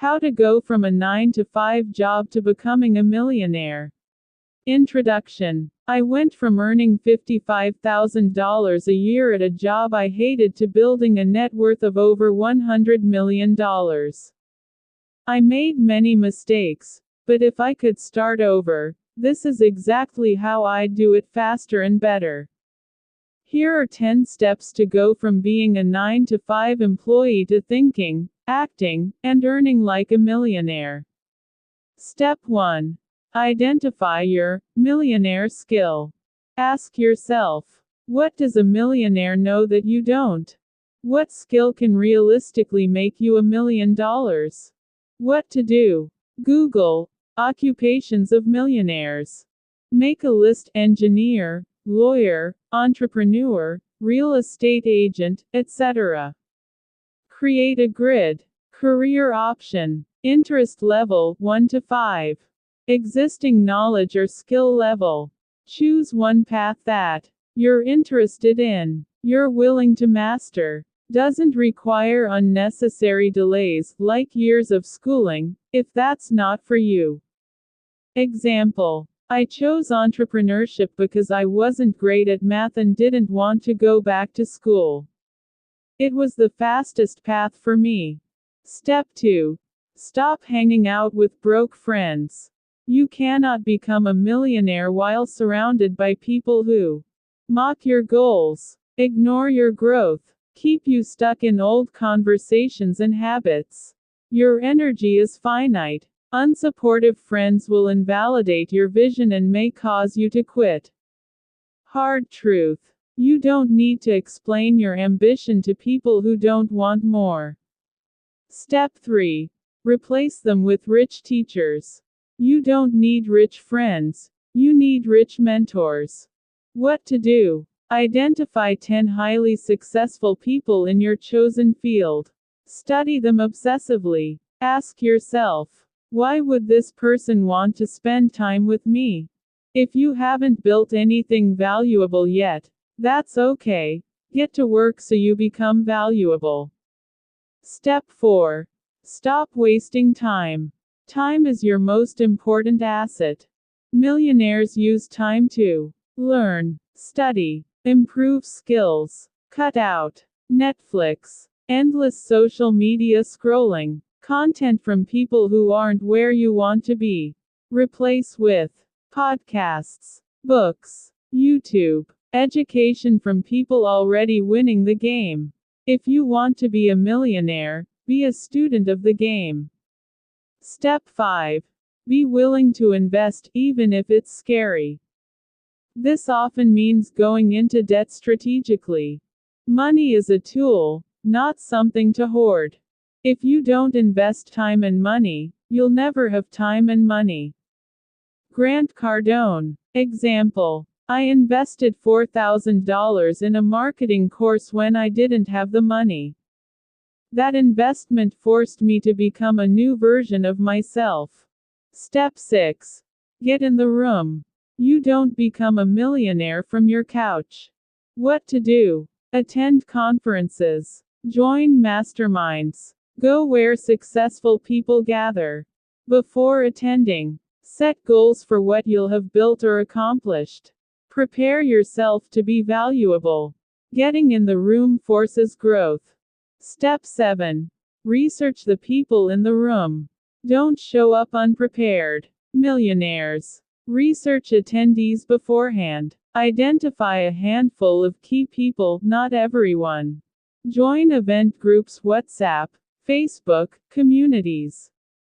How to go from a 9-to-5 job to becoming a millionaire. Introduction. I went from earning $55,000 a year at a job I hated to building a net worth of over $100 million. I made many mistakes, but if I could start over, this is exactly how I'd do it faster and better. Here are 10 steps to go from being a 9-to-5 employee to thinking, acting, and earning like a millionaire. Step 1. Identify your millionaire skill. Ask yourself, what does a millionaire know that you don't? What skill can realistically make you $1 million? What to do? Google occupations of millionaires. Make a list: engineer, lawyer, entrepreneur, real estate agent, etc. Create a grid. Career option. Interest level 1 to 5. Existing knowledge or skill level. Choose one path that you're interested in, you're willing to master, doesn't require unnecessary delays, like years of schooling, if that's not for you. Example. I chose entrepreneurship because I wasn't great at math and didn't want to go back to school. It was the fastest path for me. Step 2. Stop hanging out with broke friends. You cannot become a millionaire while surrounded by people who mock your goals, ignore your growth, keep you stuck in old conversations and habits. Your energy is finite. Unsupportive friends will invalidate your vision and may cause you to quit. Hard truth. You don't need to explain your ambition to people who don't want more. Step 3. Replace them with rich teachers. You don't need rich friends, you need rich mentors. What to do? Identify 10 highly successful people in your chosen field. Study them obsessively. Ask yourself, why would this person want to spend time with me? If you haven't built anything valuable yet, that's okay. Get to work so you become valuable. Step 4. Stop wasting time. Time is your most important asset. Millionaires use time to learn, study, improve skills, cut out Netflix, endless social media scrolling, content from people who aren't where you want to be. Replace with podcasts, books, YouTube, education from people already winning the game. If you want to be a millionaire, be a student of the game. Step 5. Be willing to invest, even if it's scary. This often means going into debt strategically. Money is a tool, not something to hoard. If you don't invest time and money, you'll never have time and money. Grant Cardone. Example. I invested $4,000 in a marketing course when I didn't have the money. That investment forced me to become a new version of myself. Step 6. Get in the room. You don't become a millionaire from your couch. What to do? Attend conferences. Join masterminds. Go where successful people gather. Before attending, set goals for what you'll have built or accomplished. Prepare yourself to be valuable. Getting in the room forces growth. Step 7. Research the people in the room. Don't show up unprepared. Millionaires. Research attendees beforehand. Identify a handful of key people, not everyone. Join event groups, WhatsApp, Facebook, communities.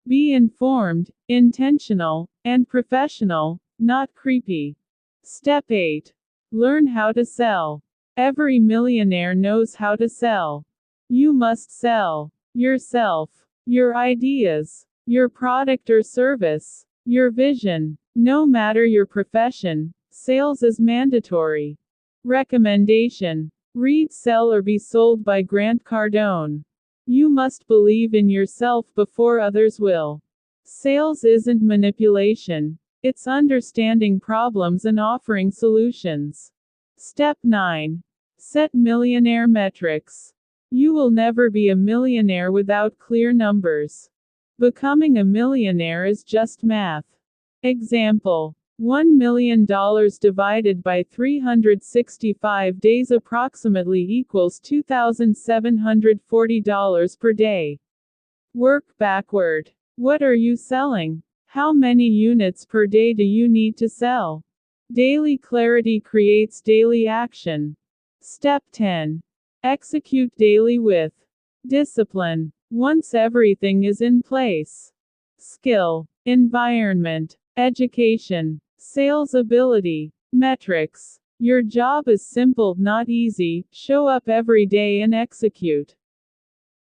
Be informed, intentional, and professional, not creepy. Step 8. Learn how to sell. Every millionaire knows how to sell. You must sell yourself, your ideas, your product or service, your vision. No matter your profession, sales is mandatory. Recommendation. Read Sell or Be Sold by Grant Cardone. You must believe in yourself before others will. Sales isn't manipulation, it's understanding problems and offering solutions. Step 9. Set millionaire metrics. You will never be a millionaire without clear numbers. Becoming a millionaire is just math. Example. $1 million divided by 365 days approximately equals $2,740 per day. Work backward. What are you selling? How many units per day do you need to sell? Daily clarity creates daily action. Step 10. Execute daily with discipline. Once everything is in place. Skill, environment, education, sales ability, metrics. Your job is simple, not easy. Show up every day and execute.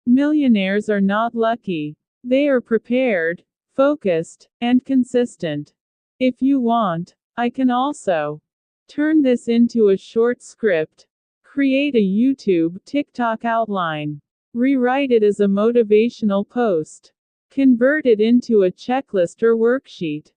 Millionaires are not lucky. They are prepared, focused, and consistent. If you want, I can also turn this into a short script, create a YouTube, TikTok outline, rewrite it as a motivational post, convert it into a checklist or worksheet.